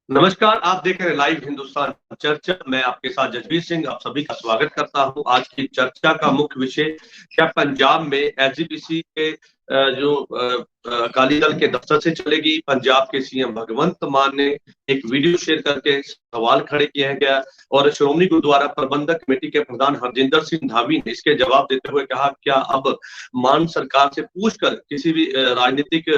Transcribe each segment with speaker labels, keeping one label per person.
Speaker 1: नमस्कार, आप देख रहे हैं लाइव हिंदुस्तान चर्चा। मैं आपके साथ जसवीर सिंह आप सभी का स्वागत करता हूं। आज की चर्चा का मुख्य विषय क्या पंजाब में एसजीपीसी के जो अकाली दल के दफ्तर से चलेगी। पंजाब के सीएम भगवंत मान ने एक वीडियो शेयर करके सवाल खड़े किया गया और श्रोमणी गुरुद्वारा प्रबंधक कमेटी के प्रधान हरजिंदर सिंह धामी ने इसके जवाब देते हुए कहा, क्या अब मान सरकार से पूछकर किसी भी राजनीतिक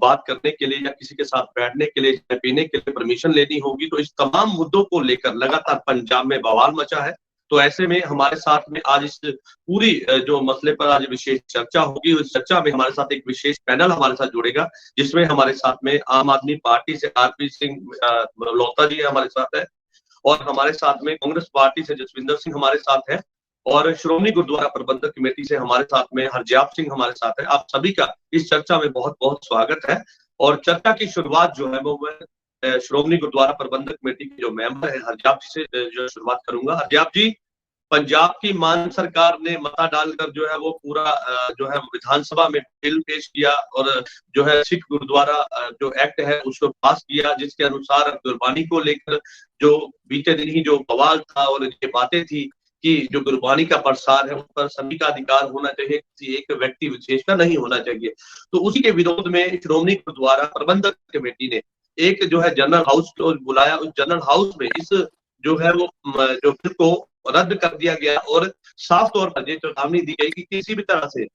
Speaker 1: बात करने के लिए या किसी के साथ बैठने के लिए चाय पीने के लिए परमिशन लेनी होगी। तो इस तमाम मुद्दों को लेकर लगातार पंजाब में बवाल मचा है। तो ऐसे में हमारे साथ में आज इस पूरी जो मसले पर आज विशेष चर्चा होगी। उस चर्चा में हमारे साथ एक विशेष पैनल हमारे साथ जुड़ेगा, जिसमें हमारे साथ में आम आदमी पार्टी से आरपी सिंह लोता जी हमारे साथ है और हमारे साथ में कांग्रेस पार्टी से जसविंदर सिंह हमारे साथ है और श्रोमणी गुरुद्वारा प्रबंधक कमेटी से हमारे साथ में हरजाप सिंह हमारे साथ है। आप सभी का इस चर्चा में बहुत बहुत स्वागत है। और चर्चा की शुरुआत जो है वो मैं श्रोमणी गुरुद्वारा प्रबंधक कमेटी के जो मेंबर है हरजाप से जो शुरुआत करूंगा। हरजाप जी, पंजाब की मान सरकार ने मता डालकर जो है वो पूरा जो है विधानसभा में बिल पेश किया और जो है सिख गुरुद्वारा जो एक्ट है उसको पास किया, जिसके अनुसार गुरबानी को लेकर जो बीते दिन ही जो बवाल था और ये बातें थी कि जो गुरबानी का प्रसार है उस पर सभी का अधिकार होना चाहिए, किसी एक व्यक्ति विशेष का नहीं होना चाहिए। तो उसी के विरोध में श्रोमणी गुरुद्वारा प्रबंधक कमेटी ने एक जो है जनरल हाउस को बुलाया। उस जनरल हाउस में इस जो है वो जो बिल को रद्द कर दिया गया और साफ तौर पर ये चेतावनी दी गई कि किसी भी तरह से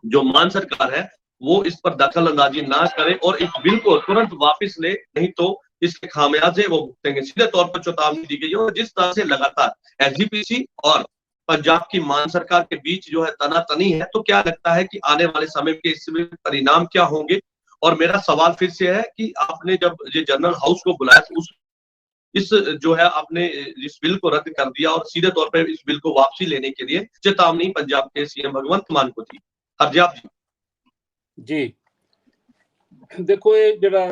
Speaker 1: जो मान सरकार है वो इस पर दखल अंदाजी ना करे और इस बिल को तुरंत वापस ले, नहीं तो इसके खामियाजे वो भुगतेंगे। सीधे तौर पर चेतावनी दी गई है। और जिस तरह से लगातार एसजीपीसी और पंजाब की मान सरकार के बीच जो है तनातनी है, तो क्या लगता है कि आने वाले समय के इसमें परिणाम क्या होंगे। और मेरा सवाल फिर से है कि आपने जब ये जनरल हाउस को बुलाया तो उस इस जो है आपने इस बिल को रद्द कर दिया और सीधे तौर पर इस बिल को वापसी लेने के लिए चेतावनी पंजाब के सीएम भगवंत मान को दी। हरजाप
Speaker 2: जी देखो, ये जरा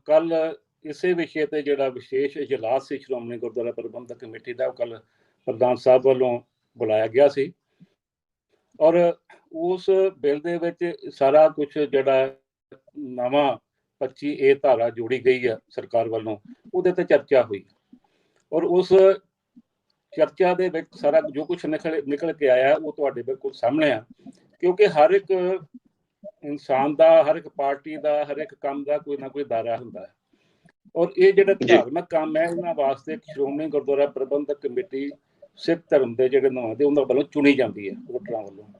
Speaker 2: कल इसे विषय ते जरा विशेष इजलास से श्रोमणी गुरुद्वारा प्रबंधक कमेटी का कल प्रधान साहब वालों बुलाया गया सी और उस बिल दे विच सारा कुछ जरा नवा 25A धारा जोड़ी गई है सरकार वालों, उहदे ते चर्चा हुई और उस चर्चा दे विच सारा जो कुछ निकल के आया वो तुहाडे बिल्कुल सामने आ, क्योंकि हर एक इंसान का, हर एक पार्टी का, हर एक काम का कोई ना कोई दायरा होंदा है और ये जो धार्मिक काम है इन्हां वास्ते श्रोमणी गुरुद्वारा प्रबंधक कमेटी सिख धर्म के जो नुमाइंदे उन्हां वालों चुनी जाती है वोटरां वालों।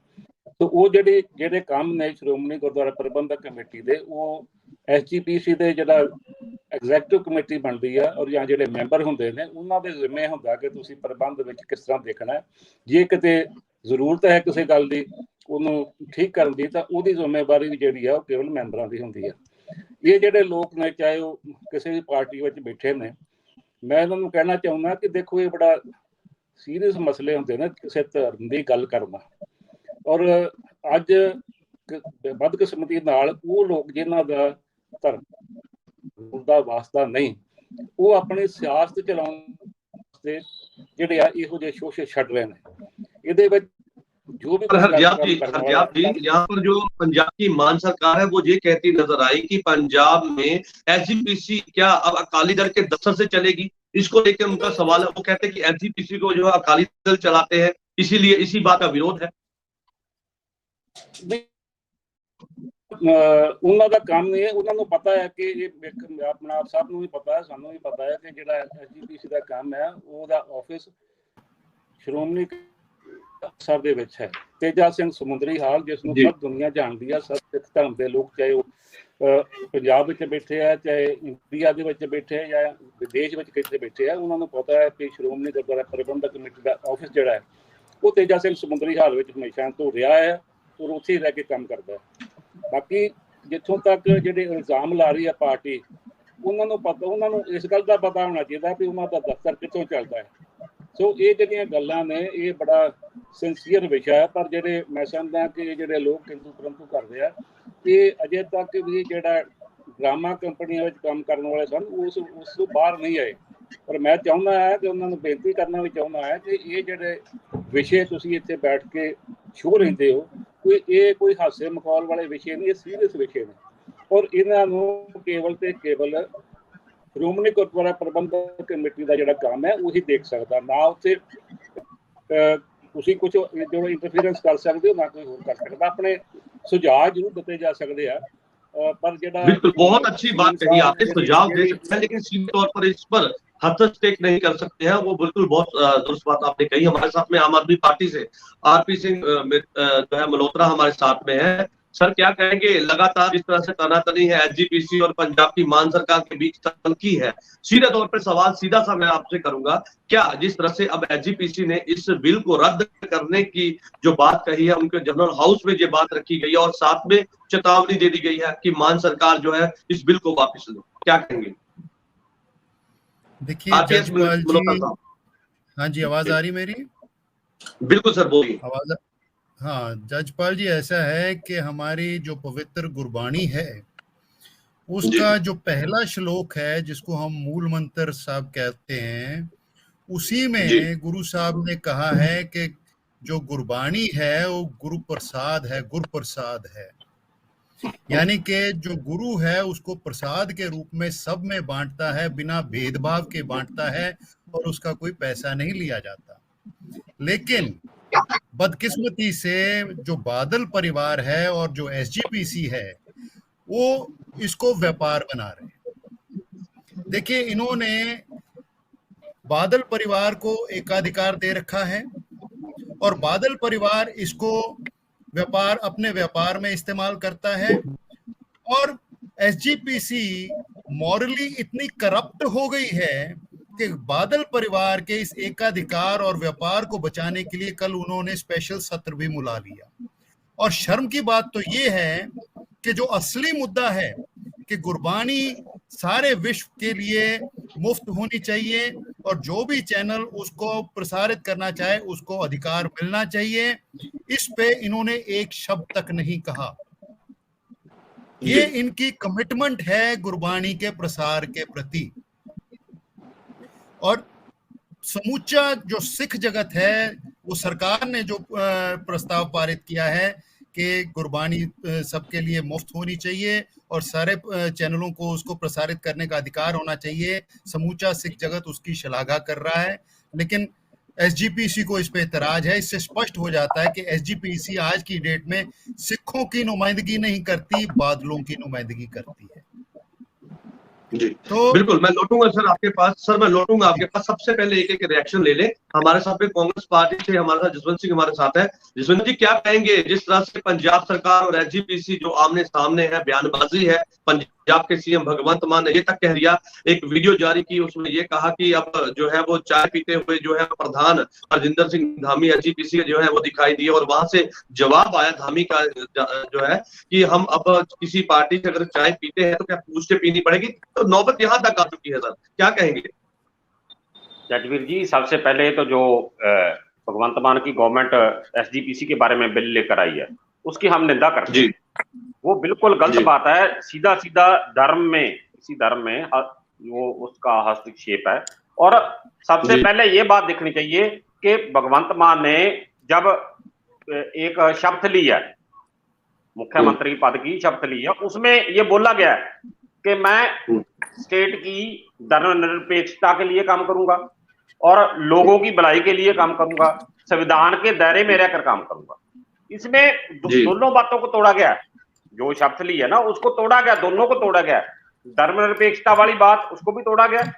Speaker 2: तो वो ਜਿਹੜੇ ਕੰਮ ने श्रोमणी गुरुद्वारा प्रबंधक कमेटी के वो SGPC के जो एग्जैक्टिव कमेटी बनती है और या जो मैंबर होंगे ने उन्होंने जिम्मे होंगे कि तुसीं प्रबंध में किस तरह देखना है। जे किते जरूरत है किसी गल की उन्होंने ठीक करने की तो वो जिम्मेवारी भी जी है केवल मैंबरों की होंगी है। ये जोड़े लोग ने चाहे वो किसी भी पार्टी में बैठे ने, मैं इन्होंने कहना चाहूँगा कि देखो ये बड़ा सीरीयस मसले होंगे ने किसी धर्म की गल करना और अज बदकिस्मती नाल वो लोग जिन्हां दा धर्म दा वास्ता नहीं वो अपनी सियासत चलाउण वास्ते जिहड़े आ इहो जिहे शोशे छड्ड रहे हैं। इहदे विच जो भी
Speaker 1: हरजाप जी यहाँ पर जो पंजाब की मान सरकार है वो ये कहती नजर आई कि पंजाब में एसजीपीसी क्या अब अकाली दल के दफ्तर से चलेगी। इसको लेकर उनका सवाल है। वो कहते हैं कि एसजीपीसी को जो अकाली दल चलाते हैं, इसीलिए इसी बात का विरोध है।
Speaker 2: उन्हों का काम नहीं है, उन्होंने पता है कि अपना आप सब भी पता है, सानू भी पता है कि जो SGPC का काम है वो ऑफिस श्रोमणी ਸਾਹਿਬ ਦੇ ਵਿੱਚ है। तेजा सिंह समुंदरी हाल जिसनों सब दुनिया जानती है, सब सिख धर्म के लोग चाहे वो पंजाब में बैठे है चाहे इंडिया के बैठे है या विदेश में कितने बैठे है, उन्होंने पता है कि श्रोमणी गुरुद्वारा प्रबंधक कमेटी का ऑफिस जोड़ा है वो तेजा सिंह समुंदरी हाल में हमेशा तो रहा है और उत्थे रह के काम करता है। बाकी जितों तक जो इल्जाम ला रही है पार्टी उन्होंने पता, उन्होंने इस गल का पता होना चाहिए भी उन्होंने दफ्तर कितों चलता है। सो ये जो गल्लां ने ये बड़ा सिंसीयर विषय है, पर जो मैं समझदा कि जो लोग किंतु परंतु करते हैं ये अजे तक भी जो ड्रामा कंपनियों में काम करने वाले सन उस तो बाहर नहीं आए। और मैं चाहता है कि उन्होंने बेनती करना भी चाहता है कि ये जो विषय तुसीं इत्थे बैठ के छू रहिंदे हो कोई हासे मखौल वाले विषय नहीं, ये सीरीयस विषय ने और इन्हों केवल तो केवल ਸ਼੍ਰੋਮਣੀ ਗੁਰਦੁਆਰਾ ਪ੍ਰਬੰਧਕ ਕਮੇਟੀ ਦਾ ਜਿਹੜਾ ਕੰਮ ਹੈ ਉਹੀ ਦੇਖ ਸਕਦਾ, ਨਾ ਉੱਥੇ ਤੁਸੀਂ ਕੁਝ ਜੋ ਇੰਟਰਫੀਅਰੈਂਸ ਕਰ ਸਕਦੇ ਹੋ, ना कोई और कर सकता। अपने सुझाव जरूर दिते जा सकते हैं, पर जेड़ा
Speaker 1: बिल्कुल बहुत अच्छी बात कही आपने, सुझाव दे सकते हैं लेकिन सीधे तौर पर इस पर हस्तक्षेप नहीं कर सकते हैं, वो बिल्कुल बहुत दुरुस्त बात आपने कही। हमारे साथ में आम आदमी पार्टी से आरपी सिंह जो है मल्होत्रा हमारे साथ में है। सर क्या कहेंगे, लगातार जिस तरह से तनातनी है एसजीपीसी और पंजाब की मान सरकार के बीच तनकी है, सीधे तौर पर सवाल सीधा सा मैं आपसे करूंगा, क्या जिस तरह से अब एसजीपीसी ने इस बिल को रद्द करने की जो बात कही है, उनके जनरल हाउस में ये बात रखी गई है और साथ में चेतावनी दे दी गई है कि मान सरकार जो है इस बिल को वापस ले, क्या कहेंगे?
Speaker 3: देखिए जजपाल जी, हाँ जी आवाज आ रही मेरी?
Speaker 1: बिल्कुल सर बोलिए।
Speaker 3: आवाज, हाँ जजपाल जी, ऐसा है कि हमारी जो पवित्र गुरबाणी है उसका जो पहला श्लोक है जिसको हम मूल मंत्र साहब कहते हैं, उसी में गुरु साहब ने कहा है कि जो गुरबाणी है वो गुरु प्रसाद है, गुरु प्रसाद है, यानी कि जो गुरु है उसको प्रसाद के रूप में सब में बांटता है, बिना भेदभाव के बांटता है और उसका कोई पैसा नहीं लिया जाता। लेकिन बदकिस्मती से जो बादल परिवार है और जो एसजीपीसी है वो इसको व्यापार बना रहे हैं। देखिए इन्होंने बादल परिवार को एकाधिकार दे रखा है और बादल परिवार इसको व्यापार अपने व्यापार में इस्तेमाल करता है, और एसजीपीसी मॉरली इतनी करप्ट हो गई है कि बादल परिवार के इस एकाधिकार और व्यापार को बचाने के लिए कल उन्होंने स्पेशल सत्र भी बुला लिया। और शर्म की बात तो ये है कि जो असली मुद्दा है कि गुरबानी सारे विश्व के लिए मुफ्त होनी चाहिए और जो भी चैनल उसको प्रसारित करना चाहे उसको अधिकार मिलना चाहिए, इस पे इन्होंने एक शब्द तक नहीं कहा। ये इनकी कमिटमेंट है गुरबानी के प्रसार के प्रति। और समूचा जो सिख जगत है वो सरकार ने जो प्रस्ताव पारित किया है कि गुरबानी सबके लिए मुफ्त होनी चाहिए और सारे चैनलों को उसको प्रसारित करने का अधिकार होना चाहिए, समूचा सिख जगत उसकी शलाघा कर रहा है। लेकिन एसजीपीसी को इस पे एतराज है। इससे स्पष्ट हो जाता है कि एसजीपीसी आज की डेट में सिखों की नुमाइंदगी नहीं करती, बादलों की नुमाइंदगी करती है।
Speaker 1: जी तो बिल्कुल मैं लौटूंगा सर आपके पास। सर मैं लौटूंगा आपके पास, सबसे पहले एक एक रिएक्शन ले ले। हमारे साथ में कांग्रेस पार्टी से हमारे साथ जसवंत सिंह हमारे साथ है। जसवंत जी क्या कहेंगे, जिस तरह से पंजाब सरकार और एसजीपीसी जो आमने सामने है, बयानबाजी है, पंजाब के सीएम भगवंत मान ने ये तक कह दिया, एक वीडियो जारी की उसमें ये कहा कि अब जो है वो चाय पीते हुए जो है प्रधान हरजिंदर सिंह धामी एसजीपीसी के जो है वो दिखाई दिए और वहां से जवाब आया धामी का जो है कि हम अब किसी पार्टी से अगर चाय पीते हैं तो क्या पूछ के पीनी पड़ेगी। तो नौबत यहाँ तक आ चुकी है सर, क्या कहेंगे?
Speaker 4: जजवीर जी, सबसे पहले तो जो भगवंत मान की गवर्नमेंट एसजीपीसी के बारे में बिल लेकर आई है उसकी हम निंदा करते हैं। वो बिल्कुल गलत बात है। सीधा सीधा धर्म में, किसी धर्म में वो उसका हस्तक्षेप है। और सबसे पहले ये बात देखनी चाहिए कि भगवंत मान ने जब एक शपथ ली है, मुख्यमंत्री पद की शपथ ली है, उसमें ये बोला गया है कि मैं स्टेट की धर्मनिरपेक्षता के लिए काम करूंगा और लोगों की भलाई के लिए काम करूंगा, संविधान के दायरे में रहकर काम करूंगा। इसमें दोनों बातों को तोड़ा गया। जो शपथ ली है ना उसको तोड़ा गया, दोनों को तोड़ा गया। धर्मनिरपेक्षता वाली बात उसको भी तोड़ा गया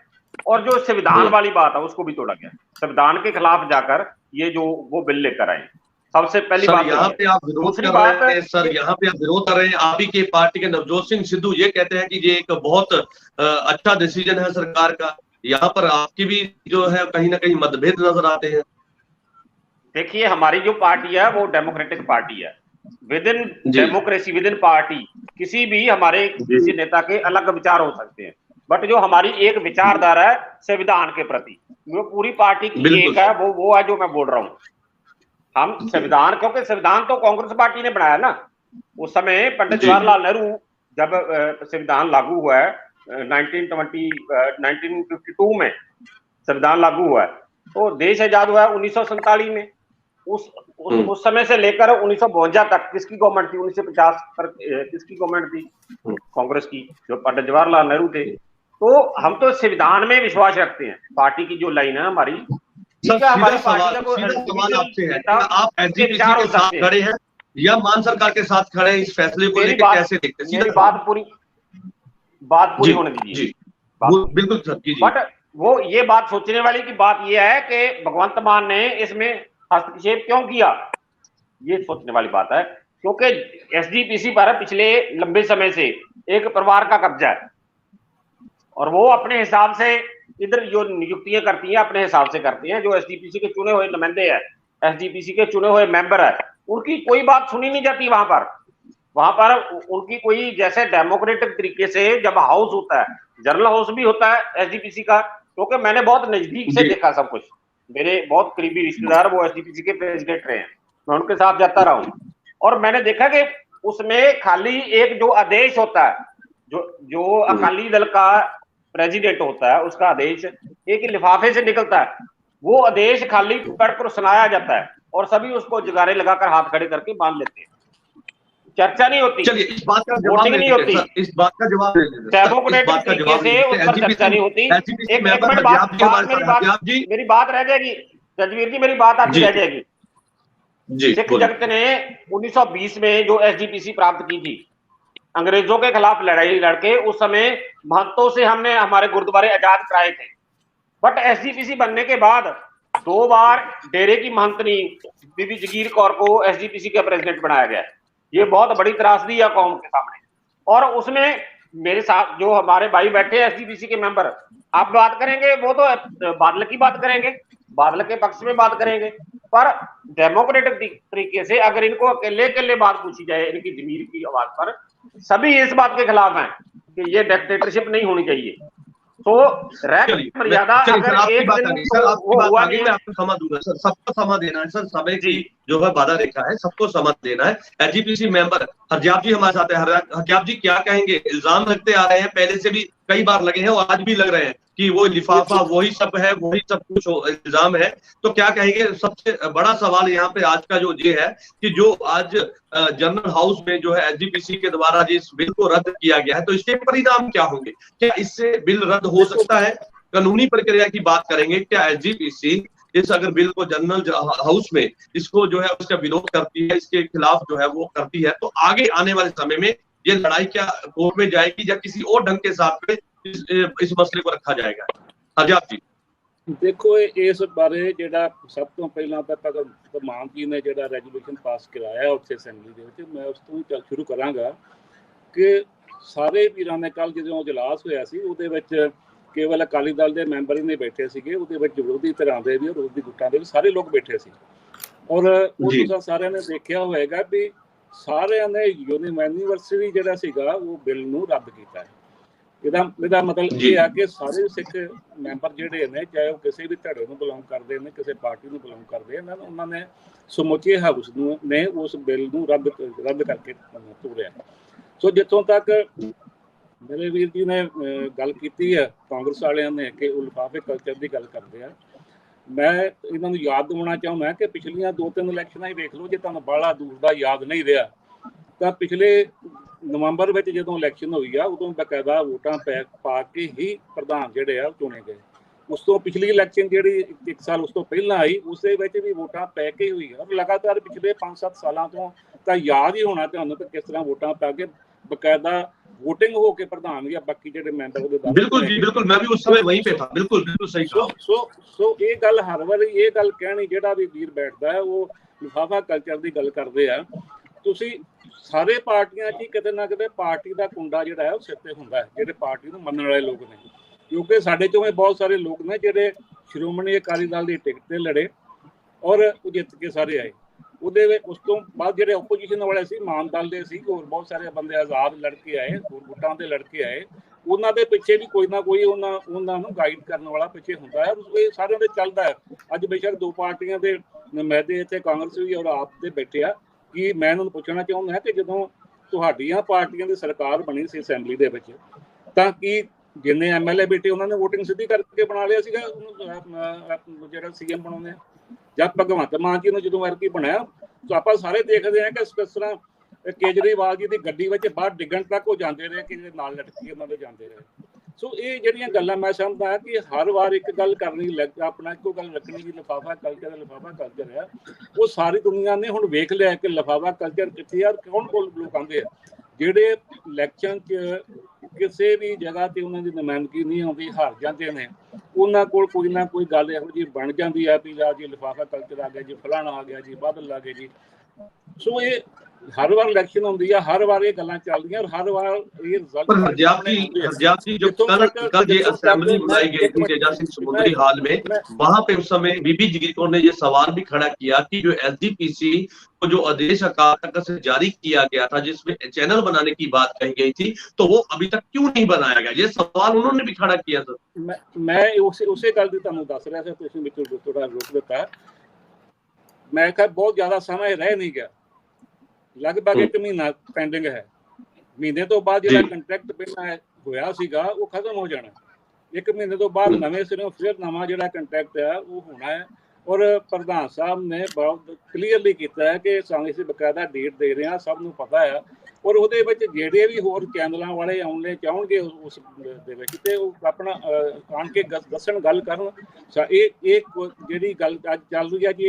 Speaker 4: और जो संविधान वाली बात है उसको भी तोड़ा गया। संविधान के खिलाफ जाकर ये जो वो बिल लेकर आए, सबसे पहली बात
Speaker 1: यहाँ पे आप विरोध कर रहे हैं सर, यहाँ पे आप विरोध कर रहे हैं। आप ही के पार्टी के नवजोत सिंह सिद्धू ये कहते हैं कि ये एक बहुत अच्छा डिसीजन है सरकार का। यहाँ पर आपकी भी जो है कहीं ना कहीं मतभेद नजर आते हैं।
Speaker 4: देखिए हमारी जो पार्टी है वो डेमोक्रेटिक पार्टी है। With in democracy, with in party किसी भी हमारे किसी नेता के अलग विचार हो सकते हैं, बट जो हमारी एक विचारधारा है संविधान के प्रति, वो पूरी पार्टी की एक है। वो है जो मैं बोल रहा हूँ। हम संविधान, क्योंकि संविधान तो कांग्रेस पार्टी ने बनाया ना। उस समय पंडित जवाहरलाल नेहरू जब संविधान लागू हुआ है 1952 में संविधान लागू हुआ है, तो देश आजाद हुआ है 1947 में। उस समय से लेकर 1952 तक किसकी गवर्नमेंट थी? 1950 पर किसकी गवर्नमेंट थी? कांग्रेस की, जो पंडित जवाहरलाल नेहरू थे। तो हम तो संविधान में विश्वास रखते हैं। पार्टी की जो लाइन है हमारी,
Speaker 1: हमारी पार्टी का सवाल आपसे है, आप एसजीपीसी के साथ खड़े हैं या मान सरकार के साथ खड़े हैं? इस फैसले को लेकर कैसे देखते हैं?
Speaker 4: मेरी बात पूरी होने दीजिए।
Speaker 1: बिल्कुल सर,
Speaker 4: बट वो ये बात सोचने वाली की बात ये है कि भगवंत मान ने इसमें हस्तक्षेप क्यों किया, ये सोचने वाली बात है। क्योंकि एसजीपीसी पर पिछले लंबे समय से एक परिवार का कब्जा है और वो अपने हिसाब से इधर जो नियुक्तियां करती हैं अपने हिसाब से करती हैं। जो एसजीपीसी के चुने हुए नुमाइंदे हैं, एसजीपीसी के चुने हुए मेंबर है, उनकी कोई बात सुनी नहीं जाती वहां पर उनकी कोई, जैसे डेमोक्रेटिक तरीके से जब हाउस होता है, जनरल हाउस भी होता है एसजीपीसी का, क्योंकि मैंने बहुत नजदीक से देखा सब कुछ। मेरे बहुत करीबी रिश्तेदार वो एसजीपीसी के प्रेसिडेंट रहे हैं, मैं उनके साथ जाता रहा हूं और मैंने देखा कि उसमें खाली एक जो आदेश होता है, जो अकाली दल का प्रेसिडेंट होता है, उसका आदेश एक लिफाफे से निकलता है, वो आदेश खाली पढ़कर सुनाया जाता है और सभी उसको जगारे लगाकर हाथ खड़े करके बांध लेते हैं। चर्चा नहीं होती,
Speaker 1: चलिए इस बात का जवाब
Speaker 4: नहीं होती,
Speaker 1: इस बात का जवाब
Speaker 4: डेमोक्रेटिक तरीके से उस पर चर्चा नहीं होती। मेरी बात रह जाएगी जजवीर जी, मेरी बात आपकी रह जाएगी। सिख जगत ने 1920 में जो एसजीपीसी प्राप्त की थी, अंग्रेजों के खिलाफ लड़ाई लड़के, उस समय महंतों से हमने हमारे गुरुद्वारे आजाद कराए थे। बट एसजीपीसी बनने के बाद 2 बार डेरे की महंतनी बीबी जगीर कौर को एसजीपीसी का प्रेसिडेंट बनाया गया। ये बहुत बड़ी त्रासदी है कौम के सामने। और उसमें मेरे साथ जो हमारे भाई बैठे हैं एसजीपीसी के मेंबर, आप बात करेंगे वो तो बादल की बात करेंगे, बादल के पक्ष में बात करेंगे, पर डेमोक्रेटिक तरीके से अगर इनको अकेले अकेले बात पूछी जाए इनकी जमीर की आवाज पर, सभी इस बात के खिलाफ हैं कि ये डिक्टेटरशिप नहीं होनी चाहिए। तो मर्यादा अगर एक
Speaker 1: मैं आपको समा दूंगा सर, सबको समा देना है सर, समय की जो है बाधा रेखा है, सबको समा देना है। एसजीपीसी मेंबर हरजाब जी हमारे साथ है। हरजाब जी क्या कहेंगे? इल्जाम लगते आ रहे हैं, पहले से भी कई बार लगे हैं और आज भी लग रहे हैं कि वो लिफाफा वही सब है, वही सब कुछ इल्जाम है, तो क्या कहेंगे? सबसे बड़ा सवाल यहाँ पे आज का जो ये है कि जो आज जनरल हाउस में जो है एसजीपीसी के द्वारा जिस बिल को रद्द किया गया है, तो इसके परिणाम क्या होंगे? क्या इससे बिल रद्द हो सकता है? कानूनी प्रक्रिया की बात करेंगे, क्या एसजीपीसी इस अगर बिल को जनरल हाउस में इसको जो है उसका विरोध करती है, इसके खिलाफ जो है वो करती है, तो आगे आने वाले समय में ये लड़ाई क्या कोर्ट में जाएगी या किसी और ढंग के साथ में इस मसले को रखा जाएगा? हरजाब जी
Speaker 2: देखो, इस बारे ਜਿਹੜਾ ਸਭ ਤੋਂ ਪਹਿਲਾਂ ਤਾਂ ਭਗਵੰਤ ਮਾਨ ਜੀ ਨੇ ਜਿਹੜਾ ਰੈਜ਼ੋਲੂਸ਼ਨ ਪਾਸ ਕਰਾਇਆ ਉੱਥੇ ਅਸੈਂਬਲੀ ਦੇ ਵਿੱਚ, ਮੈਂ ਉਸ ਤੋਂ ਹੀ ਸ਼ੁਰੂ ਕਰਾਂਗਾ ਕਿ ਸਾਰੇ ਵੀਰਾਂ ਨੇ ਕੱਲ ਜਦੋਂ ਇਜਲਾਸ ਹੋਇਆ ਸੀ ਉਹਦੇ ਵਿੱਚ ਕੇਵਲ ਅਕਾਲੀ ਦਲ ਦੇ ਮੈਂਬਰ ਹੀ ਨਹੀਂ ਬੈਠੇ ਸੀਗੇ, ਉਹਦੇ ਵਿੱਚ ਵਿਰੋਧੀ ਧਿਰਾਂ ਦੇ ਵੀ, ਵਿਰੋਧੀ ਗੁੱਟਾਂ ਦੇ ਵੀ ਸਾਰੇ ਲੋਕ ਬੈਠੇ ਸੀ। ਔਰ ਉਹ ਤੁਸੀਂ ਸਾਰਿਆਂ ਨੇ ਦੇਖਿਆ ਹੋਏਗਾ ਵੀ ਸਾਰਿਆਂ ਨੇ ਯੂਨੀਵਰਸਿਟੀ ਜਿਹੜਾ ਸੀਗਾ ਉਹ ਬਿੱਲ ਨੂੰ ਰੱਦ ਕੀਤਾ ਹੈ। ਇਹਦਾ ਮਤਲਬ ਇਹ ਆ ਕਿ ਸਾਰੇ ਸਿੱਖ ਮੈਂਬਰ ਜਿਹੜੇ ਨੇ, ਚਾਹੇ ਉਹ ਕਿਸੇ ਵੀ ਧੜੇ ਨੂੰ ਬਿਲੋਂਗ ਕਰਦੇ ਨੇ, ਕਿਸੇ ਪਾਰਟੀ ਨੂੰ ਬਿਲੋਂਗ ਕਰਦੇ ਨੇ, ਉਹਨਾਂ ਨੇ ਸਮੁੱਚੇ ਹਾਊਸ ਨੂੰ ਨੇ ਉਸ ਬਿੱਲ ਨੂੰ ਰੱਦ ਕਰਕੇ ਤੋੜਿਆ। ਸੋ ਜਿੱਥੋਂ ਤੱਕ ਮੇਰੇ ਵੀਰ ਜੀ ਨੇ ਗੱਲ ਕੀਤੀ ਹੈ ਕਾਂਗਰਸ ਵਾਲਿਆਂ ਨੇ ਕਿ ਉਹ ਲਿਫਾਫੇ ਕਲਚਰ ਦੀ ਗੱਲ ਕਰਦੇ ਆ, ਮੈਂ ਇਹਨਾਂ ਨੂੰ ਯਾਦ ਦਿਵਾਉਣਾ ਚਾਹੁੰਦਾ ਕਿ ਪਿਛਲੀਆਂ 2-3 ਇਲੈਕਸ਼ਨਾਂ ਹੀ ਵੇਖ ਲਓ, ਜੇ ਤੁਹਾਨੂੰ ਬਾਹਲਾ ਦੂਰ ਦਾ ਯਾਦ ਨਹੀਂ ਰਿਹਾ ਤਾਂ ਪਿਛਲੇ ਨਵੰਬਰ ਵਿੱਚ ਜਦੋਂ ਇਲੈਕਸ਼ਨ ਹੋਈ ਆ ਉਦੋਂ ਬਕਾਇਦਾ ਵੋਟਾਂ ਪਾ ਕੇ ਹੀ ਪ੍ਰਧਾਨ ਜਿਹੜੇ ਆ ਉਹ ਚੁਣੇ ਗਏ। ਉਸ ਤੋਂ ਪਿਛਲੀ ਇਲੈਕਸ਼ਨ ਜਿਹੜੀ 1 ਸਾਲ ਉਸ ਤੋਂ ਪਹਿਲਾਂ ਆਈ, ਉਸਦੇ ਵਿੱਚ ਵੀ ਵੋਟਾਂ ਪੈ ਕੇ ਹੋਈ ਆ। ਲਗਾਤਾਰ ਪਿਛਲੇ 5-7 ਸਾਲਾਂ ਤੋਂ ਤਾਂ ਯਾਦ ਹੀ ਹੋਣਾ ਤੁਹਾਨੂੰ ਕਿ ਕਿਸ ਤਰ੍ਹਾਂ ਵੋਟਾਂ ਪਾ ਕੇ ਬਕਾਇਦਾ वोटिंग हो के प्रधान या बाकी ਜਿਹੜੇ ਮੈਂਬਰ ਉਹਦੇ ਦਾ।
Speaker 1: ਬਿਲਕੁਲ ਜੀ ਬਿਲकुल, मैं भी उस समय वहीं पे था। बिल्कुल सही कहा।
Speaker 2: ਸੋ ਇਹ ਗੱਲ ਹਰ ਵਾਰੀ ਇਹ ਗੱਲ ਕਹਿਣੀ, ਜਿਹੜਾ ਵੀ ਵੀਰ ਬੈਠਦਾ ਹੈ ਉਹ ਲਿਫਾਫਾ ਕਲਚਰ ਦੀ ਗੱਲ ਕਰਦੇ ਆ। ਤੁਸੀਂ ਸਾਰੇ ਪਾਰਟੀਆਂ 'ਚ ਕਿਤੇ ਨਾ ਕਿਤੇ ਪਾਰਟੀ ਦਾ ਕੁੰਡਾ ਜਿਹੜਾ ਹੈ ਉਹ ਸਿਰ ਤੇ ਹੁੰਦਾ ਹੈ, ਜਿਹੜੇ ਪਾਰਟੀ ਨੂੰ ਮੰਨਣ ਵਾਲੇ ਲੋਕ ਨੇ। ਕਿਉਂਕਿ ਸਾਡੇ 'ਚੋਂ ਬਹੁਤ ਸਾਰੇ ਲੋਕ ਨੇ ਜਿਹੜੇ ਸ਼੍ਰੋਮਣੀ ਅਕਾਲੀ ਦਲ ਦੀ ਟਿਕਟ ਤੇ ਲੜੇ ਔਰ ਉਹ ਜਿੱਤ ਕੇ ਸਾਰੇ ਆਏ। ਉਹਦੇ ਵਿੱਚ ਉਸ ਤੋਂ ਬਾਅਦ ਜਿਹੜੇ ਓਪੋਜੀਸ਼ਨ ਵਾਲੇ ਸੀ, ਮਾਨ ਦਲ ਦੇ ਸੀ, ਹੋਰ ਬਹੁਤ ਸਾਰੇ ਬੰਦੇ ਆਜ਼ਾਦ ਲੜਕੇ ਆਏ, ਹੋਰ ਗੁੱਟਾਂ ਦੇ ਲੜਕੇ ਆਏ, ਉਹਨਾਂ ਦੇ ਪਿੱਛੇ ਵੀ ਕੋਈ ਨਾ ਕੋਈ ਉਹਨਾਂ ਨੂੰ ਗਾਈਡ ਕਰਨ ਵਾਲਾ ਪਿੱਛੇ ਹੁੰਦਾ ਹੈ। ਇਹ ਸਾਰਿਆਂ ਦੇ ਚੱਲਦਾ ਹੈ। ਅੱਜ ਬੇਸ਼ੱਕ 2 ਪਾਰਟੀਆਂ ਦੇ ਨੁਮਾਇੰਦੇ ਇੱਥੇ ਕਾਂਗਰਸ ਵੀ ਔਰ ਆਪ ਦੇ ਬੈਠੇ ਆ। ਕਿ ਮੈਂ ਇਹਨਾਂ ਨੂੰ ਪੁੱਛਣਾ ਚਾਹੁੰਦਾ ਕਿ ਜਦੋਂ ਤੁਹਾਡੀਆਂ ਪਾਰਟੀਆਂ ਦੀ ਸਰਕਾਰ ਬਣੀ ਸੀ ਅਸੈਂਬਲੀ ਦੇ ਵਿੱਚ, ਤਾਂ ਕੀ ਜਿੰਨੇ ਐਮਐਲਏ ਬੈਠੇ ਉਹਨਾਂ ਨੇ ਵੋਟਿੰਗ ਸਿੱਧੀ ਕਰਕੇ ਬਣਾ ਲਿਆ ਸੀਗਾ ਉਹਨੂੰ ਜਿਹੜਾ ਸੀਐਮ ਬਣਾਉਂਦੇ ਆ? ਜਦ ਭਗਵੰਤ ਮਾਨ ਜੀ ਨੂੰ ਜਦੋਂ ਐਰਕੀ ਬਣਾਇਆ ਤਾਂ ਆਪਾਂ ਸਾਰੇ ਦੇਖਦੇ ਹਾਂ ਕਿ ਕਿਸ ਤਰ੍ਹਾਂ ਕੇਜਰੀਵਾਲ ਜੀ ਦੀ ਗੱਡੀ ਵਿੱਚ ਬਾਹਰ ਡਿੱਗਣ ਤੱਕ ਉਹ ਜਾਂਦੇ ਰਹੇ, ਕਿ ਨਾਲ ਲਟਕੀ ਉਹਨਾਂ ਦੇ ਜਾਂਦੇ ਰਹੇ। ਸੋ ਇਹ ਜਿਹੜੀਆਂ ਗੱਲਾਂ ਮੈਂ ਸਮਝਦਾ ਕਿ ਹਰ ਵਾਰ ਇੱਕ ਗੱਲ ਕਰਨੀ ਆਪਣਾ ਇੱਕੋ ਗੱਲ ਰੱਖਣੀ ਕਿ ਲਿਫਾਫਾ ਕਲਚਰ ਹੈ। ਉਹ ਸਾਰੀ ਦੁਨੀਆ ਨੇ ਹੁਣ ਵੇਖ ਲਿਆ ਕਿ ਲਿਫਾਫਾ ਕਲਚਰ ਕਿੱਥੇ ਆ, ਕੌਣ ਲੋਕ ਆਉਂਦੇ ਆ ਜਿਹੜੇ ਇਲੈਕਸ਼ਨ 'ਚ ਕਿਸੇ ਵੀ ਜਗ੍ਹਾ ਤੇ ਉਹਨਾਂ ਦੀ ਨੁਮਾਇੰਦਗੀ ਨਹੀਂ ਆਉਂਦੀ, ਹਾਰ ਜਾਂਦੇ ਨੇ। ਉਹਨਾਂ ਕੋਲ ਕੋਈ ਨਾ ਕੋਈ ਗੱਲ ਇਹੋ ਜਿਹੀ ਬਣ ਜਾਂਦੀ ਆ ਵੀ ਜੀ ਲਿਫਾਫਾ ਕਲਚਰ ਆ ਗਿਆ ਜੀ, ਫਲਾਣਾ ਆ ਗਿਆ ਜੀ, ਬਾਦਲ ਆ ਗਏ ਜੀ। ਸੋ ਇਹ हर बार इलेक्शन होती है, हर बार ये गल्लां चलदियां और हर बार ये रिजल्ट।
Speaker 1: पर हरजाब जी जो कल ये असेंबली बुलाई गई थी तेजा सिंह समुद्री हाल में, वहां पे उस समय बीबी जगीर कौर ने ये सवाल भी खड़ा किया कि जो एसजीपीसी को जो आदेश अकाल तख्त से जारी किया गया था जिसमें चैनल बनाने की बात कही गई थी, तो वो अभी तक क्यों नहीं बनाया गया? ये सवाल उन्होंने भी खड़ा किया था।
Speaker 2: मैं उसे गल दी तुहानू दस रहा था, तुसीं विच थोड़ा रोक दिता। मैं कहा बहुत ज्यादा समय रह नहीं गया, लगभग 1 महीना पेंडिंग है। महीने तो बाद जो कंट्रैक्ट पहला होया सीगा वो खत्म हो जाना। 1 महीने तो बाद नवे सिरों फिर नवा जो कंट्रैक्ट है वो होना है। और प्रधान साहब ने बहुत क्लीयरली किया है कि असीं बकायदा डेट दे रहे हैं, सब नूं पता है। और उहदे विच जिहड़े भी होर चैनलों वाले आउणे चाहणगे उस दे विच ते अपना आण के दस्सण गल करन। एक जिहड़ी गल अज चल रही है जी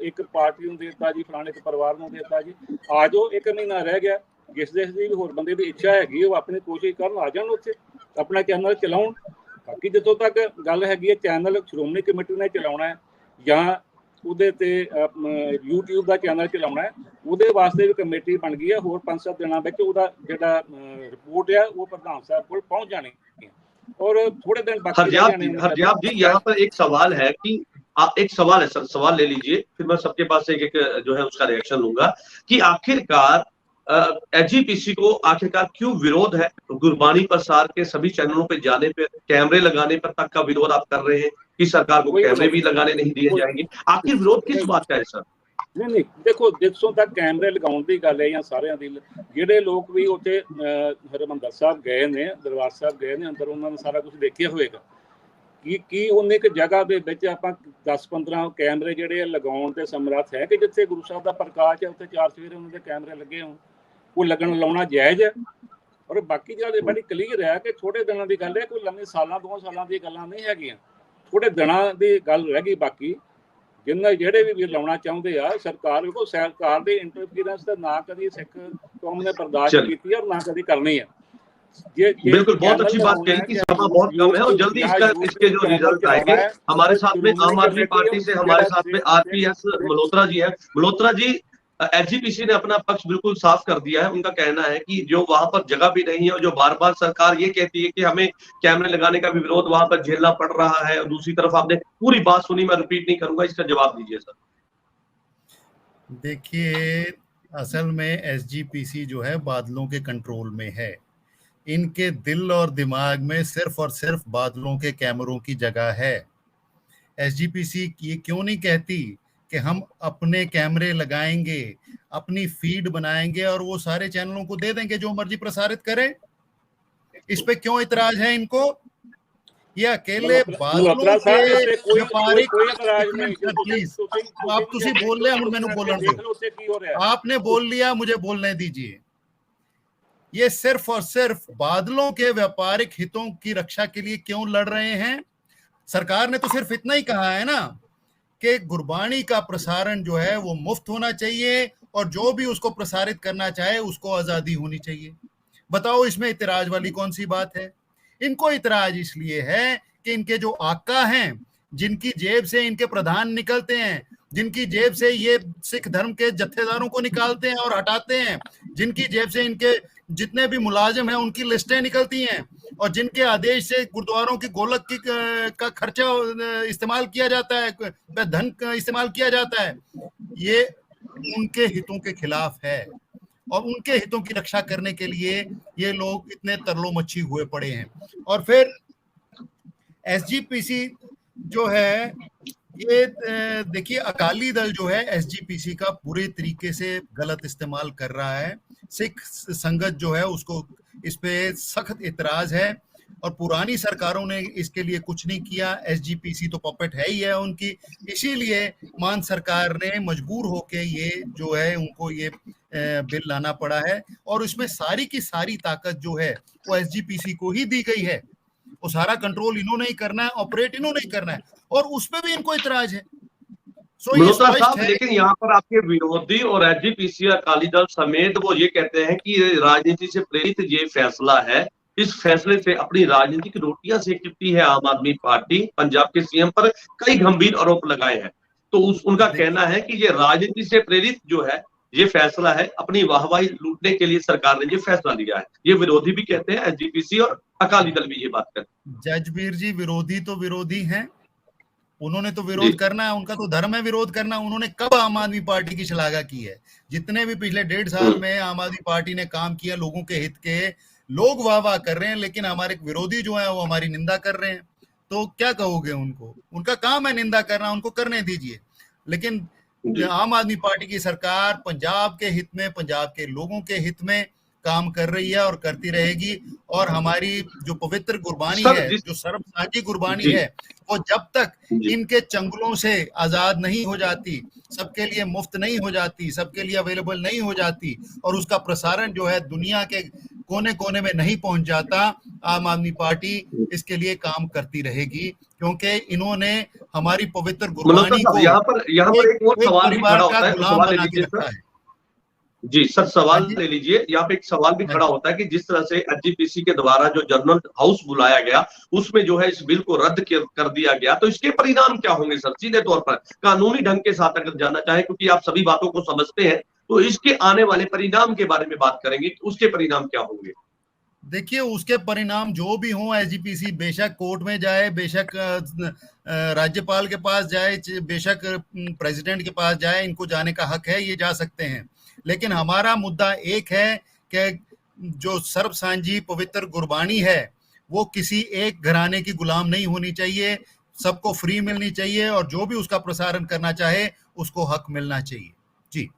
Speaker 2: एक पार्टी नूं देता जी, फलाणे एक परिवार नूं देता जी, आ जाओ 1 महीना रह गया। जिस देश की भी होर बंदे की इच्छा हैगी वो अपनी कोशिश करन, आ जाण उत्थे अपना चैनल चलाउण। बाकी जितों तक गल हैगी है चैनल श्रोमणी कमेटी ने चलाउणा है ਜਾਂ ਉਹਦੇ ਤੇ YouTube ਦਾ ਚੈਨਲ ਚਲਾਉਣਾ ਹੈ, ਉਹਦੇ ਵਾਸਤੇ ਵੀ ਕਮੇਟੀ ਬਣ ਗਈ ਹੈ। ਹੋਰ 5-7 ਦਿਨਾਂ ਵਿੱਚ ਉਹਦਾ ਜਿਹੜਾ ਰਿਪੋर्ट है वो प्रधान साहब को पहुंच जानी है और थोड़े दिन बाकी।
Speaker 1: हरजाब जी यहाँ पर एक सवाल है कि एक सवाल है सर, सवाल ले लीजिए, फिर मैं सबके पास एक जो है उसका रिएक्शन लूंगा कि आखिरकार एसजीपीसी को आखिरकार क्यों विरोध है? गुरबानी प्रसार के सभी चैनलों पे जाने पे, कैमरे लगाने पर तक का विरोध आप कर रहे हैं कि सरकार को कैमरे भी लगाने नहीं दिए जाएंगे। आखिर विरोध किस बात का है सर?
Speaker 2: नहीं देखो जिसों तक कैमरे लगाने की गल है या सारे ਜਿਹੜੇ ਲੋਕ भी ਉੱਥੇ ਹਰਿਮੰਦਰ ਸਾਹਿਬ ਗਏ ਨੇ, ਦਰਬਾਰ ਸਾਹਿਬ ਗਏ ਨੇ, ਅੰਦਰ ਉਹਨਾਂ ਨੇ ਸਾਰਾ ਕੁਝ ਦੇਖਿਆ ਹੋਵੇਗਾ ਕਿ ਉਹਨੇ ਇੱਕ ਜਗ੍ਹਾ ਦੇ ਵਿੱਚ ਆਪਾਂ 10-15 ਕੈਮਰੇ ਜਿਹੜੇ ਲਗਾਉਣ ਦੇ ਸਮਰੱਥ ਹੈ ਕਿ ਜਿੱਥੇ ਗੁਰੂ ਸਾਹਿਬ ਦਾ ਪ੍ਰਕਾਸ਼ ਹੈ ਉੱਥੇ 4 ਸਵੇਰੇ ਉਹਨਾਂ ਦੇ ਕੈਮਰੇ ਲੱਗੇ ਹੋਣ, ਉਹ ਲਾਉਣਾ ਜਾਇਜ਼ ਹੈ। ਔਰ ਬਾਕੀ ਗੱਲ ਬੜੀ ਕਲੀਅਰ ਹੈ ਕਿ ਥੋੜੇ ਦਿਨਾਂ ਦੀ ਗੱਲ ਹੈ, ਕੋਈ ਲੰਮੇ ਸਾਲਾਂ 2 ਸਾਲਾਂ ਦੀ ਗੱਲਾਂ ਨਹੀਂ ਹੈਗੀਆਂ, ਥੋੜੇ ਦਿਨਾਂ ਦੀ ਗੱਲ ਰਹਿ ਗਈ। ਬਾਕੀ ਜਿੰਨਾ ਜਿਹੜੇ ਵੀ ਲਾਉਣਾ ਚਾਹੁੰਦੇ ਆ ਸਰਕਾਰ ਕੋ ਸਰਕਾਰ ਦੇ ਇੰਟਰਫੀਰੈਂਸ ਤੇ ਨਾ कभी सिख कौम ने बर्दाश्त की और ना कभी करनी है।
Speaker 1: बिल्कुल बहुत अच्छी बात कही कि समय बहुत कम है और जल्दी इसके जो रिजल्ट आएंगे। हमारे साथ में आम आदमी पार्टी से हमारे साथ में आरपीएस मल्होत्रा जी है। मल्होत्रा जी, एसजीपीसी ने अपना पक्ष बिल्कुल साफ कर दिया है। उनका कहना है कि जो वहां पर जगह भी नहीं है और जो बार बार सरकार ये कहती है कि हमें कैमरे लगाने का भी विरोध वहां पर झेलना पड़ रहा है, और दूसरी तरफ आपने पूरी बात सुनी, मैं रिपीट नहीं करूंगा, इसका जवाब दीजिए सर।
Speaker 3: देखिए असल में एसजीपीसी जो है बादलों के कंट्रोल में है। इनके दिल और दिमाग में सिर्फ और सिर्फ बादलों के कैमरों की जगह है। एसजीपीसी ये क्यों नहीं कहती कि हम अपने कैमरे लगाएंगे, अपनी फीड बनाएंगे और वो सारे चैनलों को दे देंगे जो मर्जी प्रसारित करें? इस पे क्यों इतराज है इनको? ये अकेले बादलों के व्यापारिक प्लीज आप तुसी बोल रहे हैं, मैंने बोलने दो, आपने बोल लिया, मुझे बोलने दीजिए। ये सिर्फ और सिर्फ बादलों के व्यापारिक हितों की रक्षा के लिए क्यों लड़ रहे हैं? सरकार ने तो सिर्फ इतना ही कहा है ना कि गुरबानी का प्रसारण जो है वो मुफ्त होना चाहिए और जो भी उसको प्रसारित करना चाहे उसको आजादी होनी चाहिए। बताओ इसमें इतराज वाली कौन सी बात है? इनको इतराज इसलिए है कि इनके जो आका हैं, जिनकी जेब से इनके प्रधान निकलते हैं, जिनकी जेब से ये सिख धर्म के जत्थेदारों को निकालते हैं और हटाते हैं, जिनकी जेब से इनके जितने भी मुलाजिम हैं उनकी लिस्टें निकलती हैं, और जिनके आदेश से गुरुद्वारों की गोलक की का खर्चा इस्तेमाल किया जाता है, धन इस्तेमाल किया जाता है, ये उनके हितों के खिलाफ है। और उनके हितों की रक्षा करने के लिए ये लोग इतने तरलो मच्छी हुए पड़े हैं। और फिर एसजीपीसी जो है ये देखिए अकाली दल जो है एसजीपीसी का पूरे तरीके से गलत इस्तेमाल कर रहा है। सिख संगत जो है उसको इस पे सख्त इतराज है और पुरानी सरकारों ने इसके लिए कुछ नहीं किया। एसजीपीसी तो पपेट है ही है उनकी, इसीलिए मान सरकार ने मजबूर होके ये जो है उनको ये बिल लाना पड़ा है। और उसमें सारी की सारी ताकत जो है वो एसजीपीसी को ही दी गई है। वो सारा कंट्रोल इन्होंने ही करना है, ऑपरेट इन्होंने ही करना है, और उस पर भी इनको इतराज है।
Speaker 1: मल्होत्रा साहब, लेकिन यहाँ पर आपके विरोधी और एसजीपीसी अकाली दल समेत वो ये कहते हैं कि राजनीति से प्रेरित ये फैसला है, इस फैसले से अपनी राजनीतिक रोटियां सेकती है आम आदमी पार्टी। पंजाब के सीएम पर कई गंभीर आरोप लगाए हैं, तो उनका कहना है कि ये राजनीति से प्रेरित जो है ये फैसला है, अपनी वाहवाही लूटने के लिए सरकार ने ये फैसला लिया है। ये विरोधी भी कहते हैं, एसजीपीसी और अकाली दल भी ये बात करते हैं।
Speaker 3: जजबीर जी, विरोधी तो विरोधी हैं, उन्होंने तो विरोध करना है, उनका तो धर्म है विरोध करना। उन्होंने कब आम आदमी पार्टी की शलाघा की है? जितने भी पिछले 1.5 साल में आम आदमी पार्टी ने काम किया लोगों के हित के, लोग वाह वाह कर रहे हैं, लेकिन हमारे विरोधी जो है वो हमारी निंदा कर रहे हैं। तो क्या कहोगे उनको? उनका काम है निंदा करना, उनको करने दीजिए। लेकिन आम आदमी पार्टी की सरकार पंजाब के हित में, पंजाब के लोगों के हित में काम कर रही है और करती रहेगी। और हमारी जो पवित्र गुरबानी है, जो सर्वसाझी गुरबानी है, वो जब तक इनके चंगुलों से आजाद नहीं हो जाती, सबके लिए मुफ्त नहीं हो जाती, सबके लिए अवेलेबल नहीं हो जाती, और उसका प्रसारण जो है दुनिया के कोने कोने में नहीं पहुंच जाता, आम आदमी पार्टी इसके लिए काम करती रहेगी। क्योंकि इन्होंने हमारी पवित्र गुरबानी को
Speaker 1: यहाँ पर एक और सवाल भी खड़ा होता है,
Speaker 3: गुलाम बना के रखा है।
Speaker 1: जी सर, सवाल ले लीजिए। यहाँ पे एक सवाल भी खड़ा होता है कि जिस तरह से एसजीपीसी के द्वारा जो जर्नल हाउस बुलाया गया, उसमें जो है इस बिल को रद्द कर दिया गया, तो इसके परिणाम क्या होंगे सर? सीधे तौर पर कानूनी ढंग के साथ अगर जानना चाहे, क्योंकि आप सभी बातों को समझते हैं, तो इसके आने वाले परिणाम के बारे में बात करेंगे, उसके परिणाम क्या होंगे?
Speaker 3: देखिए, उसके परिणाम जो भी हों, एसजीपीसी बेशक कोर्ट में जाए, बेशक राज्यपाल के पास जाए, बेशक प्रेसिडेंट के पास जाए, इनको जाने का हक है, ये जा सकते हैं। लेकिन हमारा मुद्दा एक है कि जो सर्वसांझी पवित्र गुरबानी है वो किसी एक घराने की गुलाम नहीं होनी चाहिए, सबको फ्री मिलनी चाहिए, और जो भी उसका प्रसारण करना चाहे उसको हक मिलना चाहिए। जी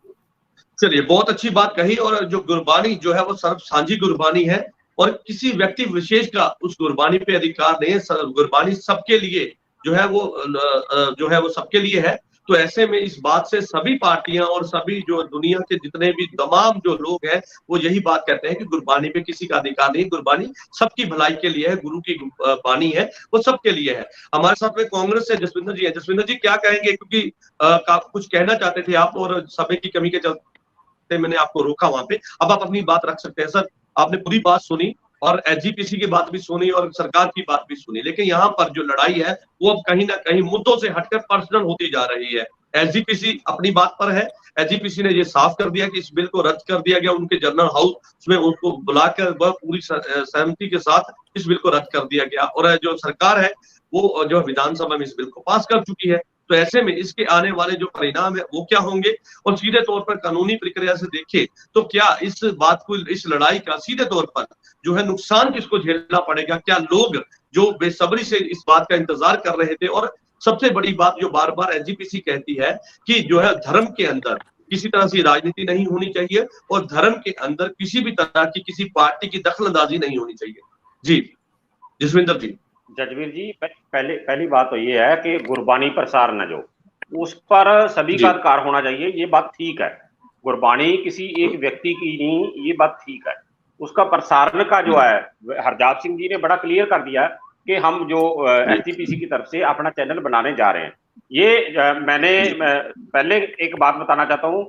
Speaker 1: चलिए, बहुत अच्छी बात कही। और जो गुरबानी जो है वो सर्वसांझी गुरबानी है और किसी व्यक्ति विशेष का उस गुरबानी पे अधिकार नहीं है। गुरबानी सबके लिए जो है वो सबके लिए है। तो ऐसे में इस बात से सभी पार्टियां और सभी जो दुनिया के जितने भी तमाम जो लोग हैं वो यही बात कहते हैं कि गुरबानी पे किसी का अधिकार नहीं, गुरबानी सबकी भलाई के लिए है, गुरु की बानी है, वो सबके लिए है। हमारे साथ में कांग्रेस से जसविंदर जी है। जसविंदर जी, क्या कहेंगे? क्योंकि कुछ कहना चाहते थे आप और समय की कमी के चलते मैंने आपको रोका वहां पे। अब आप अपनी बात रख सकते हैं। सर, आपने पूरी बात सुनी और एसजीपीसी की बात भी सुनी और सरकार की बात भी सुनी, लेकिन यहाँ पर जो लड़ाई है वो अब कहीं ना कहीं मुद्दों से हटकर पर्सनल होती जा रही है। एसजीपीसी अपनी बात पर है। एसजीपीसी ने ये साफ कर दिया कि इस बिल को रद्द कर दिया गया, उनके जनरल हाउस में उसको बुलाकर वह पूरी सहमति के साथ इस बिल को रद्द कर दिया गया, और जो सरकार है वो जो विधानसभा में इस बिल को पास कर चुकी है। तो ऐसे में इसके आने वाले जो परिणाम है वो क्या होंगे? और सीधे तौर पर कानूनी प्रक्रिया से देखें तो क्या इस बात को, इस लड़ाई का सीधे तौर पर जो है नुकसान किसको झेलना पड़ेगा? क्या लोग जो बेसब्री से इस बात का इंतजार कर रहे थे, और सबसे बड़ी बात जो बार बार एसजीपीसी कहती है कि जो है धर्म के अंदर किसी तरह से राजनीति नहीं होनी चाहिए और धर्म के अंदर किसी भी तरह की किसी पार्टी की दखलंदाजी नहीं होनी चाहिए। जी जसविंदर जी।
Speaker 4: जजवीर जी, पहली बात तो ये है कि गुरबानी प्रसारण जो उस पर सभी का अधिकार होना चाहिए, ये बात ठीक है। गुरबानी किसी एक व्यक्ति की नहीं, ये बात ठीक है। उसका प्रसारण का जो है हरजात सिंह जी ने बड़ा क्लियर कर दिया कि हम जो एसजीपीसी की तरफ से अपना चैनल बनाने जा रहे हैं। ये मैंने पहले एक बात बताना चाहता हूँ।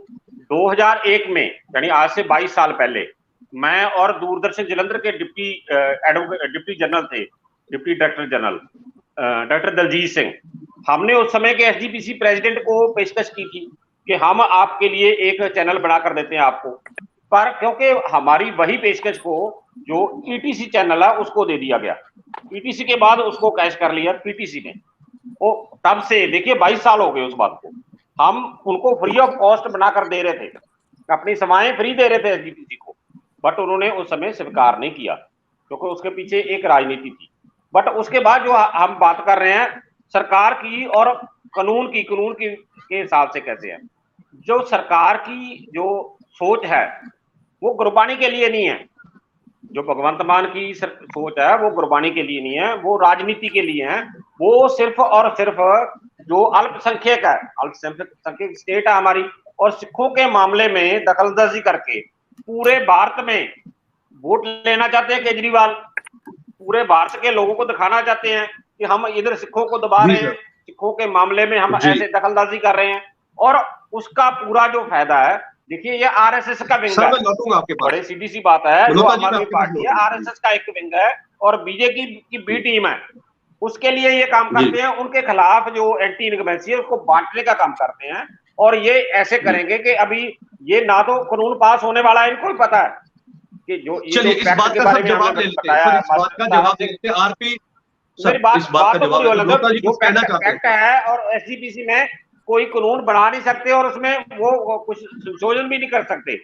Speaker 4: 2001 में, यानी आज से 22 साल पहले, मैं और दूरदर्शन जालंधर के डिप्टी जनरल थे, deputy director general doctor Daljit Singh, हमने उस समय के एसजीपीसी प्रेसिडेंट को पेशकश की थी कि हम आपके लिए एक चैनल बना कर देते हैं आपको, पर क्योंकि हमारी वही पेशकश को जो ईटीसी चैनल है उसको दे दिया गया। ईटीसी के बाद उसको कैश कर लिया पीटीसी ने। वो तब से देखिए 22 साल हो गए उस बात को। हम उनको फ्री ऑफ कॉस्ट बनाकर दे रहे थे, अपनी सेवाएं फ्री दे रहे थे एसजीपीसी को, बट उन्होंने उस समय स्वीकार नहीं किया क्योंकि उसके पीछे एक राजनीति थी। बट उसके बाद जो हम बात कर रहे हैं सरकार की और कानून के हिसाब से कैसे है, जो सरकार की जो सोच है वो गुरबानी के लिए नहीं है। जो भगवंत मान की सोच है वो गुरबानी के लिए नहीं है, वो राजनीति के लिए है। वो सिर्फ और सिर्फ जो अल्पसंख्यक है, अल्पसंख्यक स्टेट है हमारी, और सिखों के मामले में दखलंदाजी करके पूरे भारत में वोट लेना चाहते हैं केजरीवाल। पूरे भारत के लोगों को दिखाना चाहते हैं कि हम इधर सिखों को दबा रहे हैं, सिखों के मामले में हम ऐसे दखलंदाजी कर रहे हैं, और उसका पूरा जो फायदा है, देखिए ये आरएसएस का विंग है, बड़े सीधी सी बात है, जो आम आदमी पार्टी है आरएसएस का एक विंग है और बीजेपी की बी टीम है, उसके लिए ये काम करते हैं, उनके खिलाफ जो एंटी इनकम्बेंसी है उसको बांटने का काम करते हैं। और ये ऐसे करेंगे कि अभी ये ना तो कानून पास होने वाला है, इनको भी पता है कि जो
Speaker 1: चलिए इस बात का सब जवाब ले लेते हैं, इस बात का जवाब दे लेते हैं आरपी सर, इस बात का जवाब
Speaker 4: जो एक्ट है और एसजीपीसी में कोई कानून बना नहीं सकते और उसमें वो कुछ संशोधन भी नहीं कर सकते।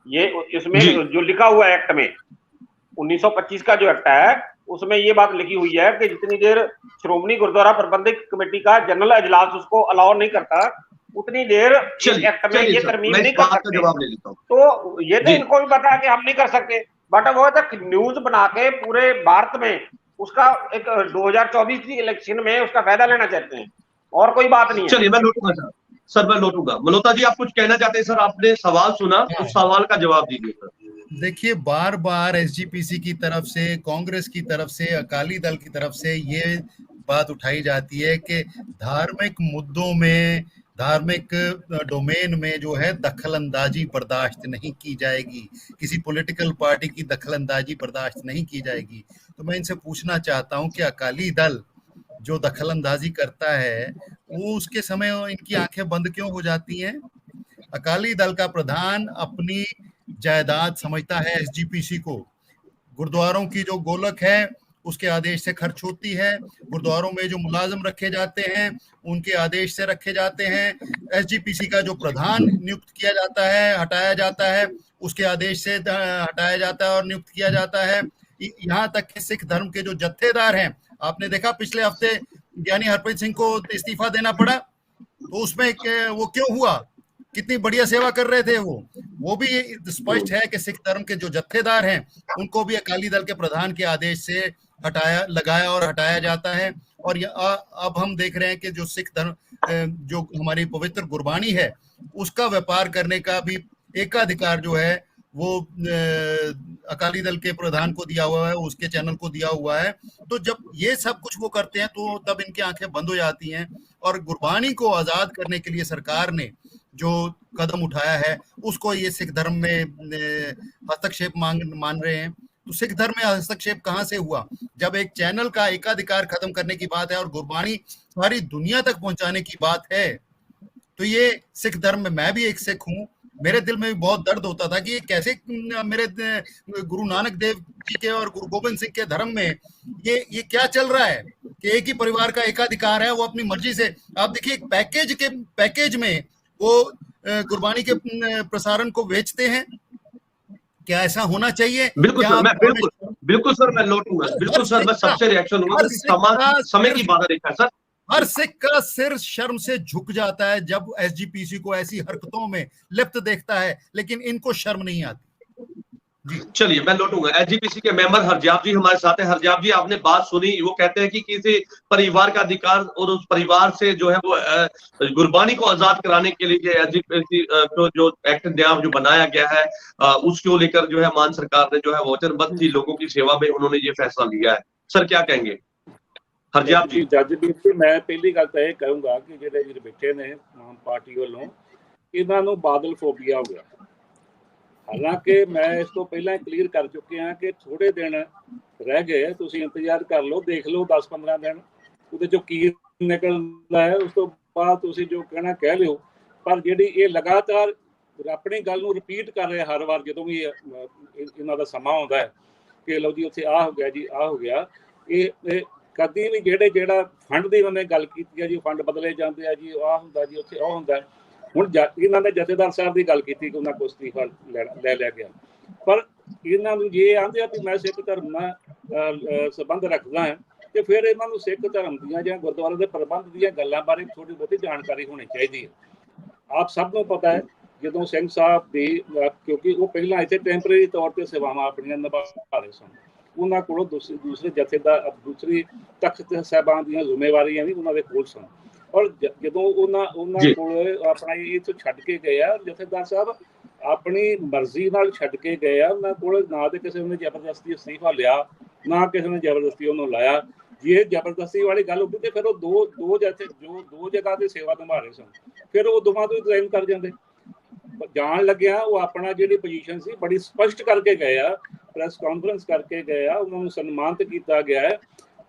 Speaker 4: ये इसमें जो लिखा हुआ है एक्ट में 1925 का जो एक्ट है उसमें ये बात लिखी हुई है कि जितनी देर श्रोमणी गुरुद्वारा प्रबंधक कमेटी का जनरल इजलास उसको अलाउ नहीं करता उतनी देर एक्ट में ये तरमीम नहीं कर सकते। तो ये तो इनको भी पता है कि हम नहीं कर सकते, बट वो तक न्यूज बना के पूरे भारत में उसका एक 2024 की इलेक्शन में उसका फायदा लेना चाहते हैं, और कोई बात नहीं है।
Speaker 1: चलिए मैं लौटूंगा सर, मैं लौटूंगा। मल्होत्रा जी आप कुछ कहना चाहते हैं सर? आपने सवाल सुना, उस सवाल का जवाब दीजिए सर।
Speaker 3: देखिए, बार बार एसजीपीसी की तरफ से, कांग्रेस की तरफ से, अकाली दल की तरफ से ये बात उठाई जाती है कि धार्मिक मुद्दों में, धार्मिक डोमेन में जो है दखलंदाजी बर्दाश्त नहीं की जाएगी, किसी पॉलिटिकल पार्टी की दखलंदाजी बर्दाश्त नहीं की जाएगी। तो मैं इनसे पूछना चाहता हूं कि अकाली दल जो दखलंदाजी करता है वो उसके समय इनकी आंखें बंद क्यों हो जाती हैं? अकाली दल का प्रधान अपनी जायदाद समझता है एसजीपीसी को, गुरुद्वारों की जो गोलक है उसके आदेश से खर्च होती है, गुरुद्वारों में जो मुलाजिम रखे जाते हैं उनके आदेश से रखे जाते हैं, एसजीपीसी का जो प्रधान नियुक्त किया जाता है, हटाया जाता है, उसके आदेश से हटाया जाता है और नियुक्त किया जाता है। यहाँ तक कि सिख धर्म के जो जत्थेदार हैं, आपने देखा पिछले हफ्ते ज्ञानी हरप्रीत सिंह को इस्तीफा देना पड़ा, तो उसमें वो क्यों हुआ? कितनी बढ़िया सेवा कर रहे थे वो भी स्पष्ट है कि सिख धर्म के जो जत्थेदार हैं उनको भी अकाली दल के प्रधान के आदेश से लगाया और हटाया जाता है। और अब हम देख रहे हैं कि जो सिख धर्म, जो हमारी पवित्र गुरबानी है, उसका व्यापार करने का भी एकाधिकार जो है वो अकाली दल के प्रधान को दिया हुआ है, उसके चैनल को दिया हुआ है। तो जब ये सब कुछ वो करते हैं तो तब इनकी आंखें बंद हो जाती हैं। और गुरबानी को आजाद करने के लिए सरकार ने जो कदम उठाया है उसको ये सिख धर्म में हस्तक्षेप मान रहे हैं। तो सिख धर्म में हस्तक्षेप कहां से हुआ? जब एक चैनल का एकाधिकार खत्म करने की बात है और गुरबानी सारी दुनिया तक पहुंचाने की बात है, तो ये सिख धर्म में, मैं भी एक सिख हूं, मेरे दिल में भी बहुत दर्द होता था कि कैसे मेरे गुरु नानक देव जी के और गुरु गोविंद सिंह के धर्म में ये क्या चल रहा है कि एक ही परिवार का एकाधिकार है, वो अपनी मर्जी से। आप देखिए पैकेज में वो गुरबानी के प्रसारण को बेचते हैं। क्या ऐसा होना चाहिए?
Speaker 1: बिल्कुल सर, मैं लौटूंगा। बिल्कुल सर, मैं सबसे रिएक्शन हुआ, समय की बात है सर।
Speaker 3: हर सिख का सिर शर्म से झुक जाता है जब एसजीपीसी को ऐसी हरकतों में लिप्त देखता है, लेकिन इनको शर्म नहीं आती।
Speaker 1: चलिए मैं लौटूंगा। एसजीपीसी के मेंबर हरजाब जी हमारे साथ हैं। हरजाब जी, आपने बात सुनी, वो कहते हैं कि किसी परिवार का अधिकार और उस परिवार से जो है वो गुरबानी को आजाद कराने के लिए एसजीपीसी जो एक्ट नया जो बनाया गया है उसको लेकर जो है मान सरकार ने जो है वचनबद्ध थी लोगों की सेवा में, उन्होंने ये फैसला लिया है। सर क्या कहेंगे हरजाब जी?
Speaker 2: जजबीर जी, मैं पहली गल तो यह कहूंगा कि ਜਿਹੜੇ ਵੀਰ ਬੈਠੇ ਨੇ ਆਮ ਪਾਰਟੀ ਵੱਲੋਂ ਇਹਨਾਂ ਨੂੰ ਬਾਦਲ ਫੋਬੀਆ ਹੋ ਗਿਆ। हालांकि मैं इस तो पहला क्लीयर कर चुके हैं कि थोड़े दिन रह गए, तुसीं इंतजार कर लो, देख लो 10-15 दिन ਉਹਦੇ ਚੋਂ ਕੀ ਨਿਕਲਦਾ है, उस तो बाद तुसीं जो कहना कह लियो। पर ਜਿਹੜੀ ਇਹ लगातार अपनी गल ਨੂੰ रिपीट कर रहे हर बार ਜਦੋਂ भी ਇਹਨਾਂ ਦਾ ਸਮਾਂ ਆਉਂਦਾ ਹੈ कि लो जी ਉੱਥੇ ਆ ਹੋ ਗਿਆ ਜੀ, ਆ ਹੋ ਗਿਆ, ਇਹ कभी भी ਜਿਹੜਾ फंड ਦੀ ਉਹਨੇ ਗੱਲ ਕੀਤੀ ਹੈ जी, फंड बदले जाते हैं जी, ਆ ਹੁੰਦਾ जी, ਉੱਥੇ ਉਹ ਹੁੰਦਾ। ਹੁਣ ਇਹਨਾਂ ਨੇ ਜਥੇਦਾਰ ਸਾਹਿਬ ਦੀ ਗੱਲ ਕੀਤੀ ਕਿ ਉਹਨਾਂ ਕੋਲ ਅਸਤੀਫਾ ਲੈ ਲਿਆ ਗਿਆ, ਪਰ ਇਹਨਾਂ ਨੂੰ ਜੇ ਆਂਦੇ ਆ ਕਿ ਮੈਂ ਸਿੱਖ ਧਰਮ ਨਾਲ ਸੰਬੰਧ ਰੱਖਦਾ ਹਾਂ ਤੇ ਫਿਰ ਇਹਨਾਂ ਨੂੰ ਸਿੱਖ ਧਰਮ ਦੀਆਂ ਜਾਂ ਗੁਰਦੁਆਰੇ ਦੇ ਪ੍ਰਬੰਧ ਦੀਆਂ ਗੱਲਾਂ ਬਾਰੇ ਥੋੜੀ ਬਹੁਤੀ ਜਾਣਕਾਰੀ ਹੋਣੀ ਚਾਹੀਦੀ ਹੈ। ਆਪ ਸਭ ਨੂੰ ਪਤਾ ਹੈ ਜਦੋਂ ਸਿੰਘ ਸਾਹਿਬ ਦੀ, ਕਿਉਂਕਿ ਉਹ ਪਹਿਲਾਂ ਇੱਥੇ ਟੈਂਪਰੇਰੀ ਤੌਰ ਤੇ ਸੇਵਾਵਾਂ ਆਪਣੀਆਂ ਨਿਭਾ ਰਹੇ ਸਨ, ਉਹਨਾਂ ਕੋਲੋਂ ਦੂਸਰੇ ਜਥੇਦਾਰ, ਦੂਸਰੀ ਤਖਤ ਸਾਹਿਬਾਨ ਦੀਆਂ ਜ਼ਿੰਮੇਵਾਰੀਆਂ ਵੀ ਉਹਨਾਂ ਦੇ ਕੋਲ ਸਨ। और ਜਦੋਂ ਉਹਨਾਂ ਕੋਲ ਆਪਣਾ ਇੱਥੋਂ ਛੱਡ ਕੇ ਗਏ ਆ ਜਥੇਦਾਰ ਸਾਹਿਬ, ਆਪਣੀ ਮਰਜ਼ੀ ਨਾਲ ਛੱਡ ਕੇ ਗਏ ਆ, ਉਹਨਾਂ ਕੋਲ ਨਾ ਤੇ ਕਿਸੇ ਨੇ ਜ਼ਬਰਦਸਤੀ ਅਸਤੀਫਾ ਲਿਆ ना किसी ने जबरदस्ती उन्होंने लाया। जे जबरदस्ती वाली गल होती तो फिर वो दो जगह की सेवा निभा रहे सन, फिर वो दोवां तो रिजाइन कर जाते। जान लग्या वो अपना जी पोजीशन सी बड़ी स्पष्ट करके गए आ, प्रेस कॉन्फ्रेंस करके गए आ, उन्होंने सन्मानित किया गया है।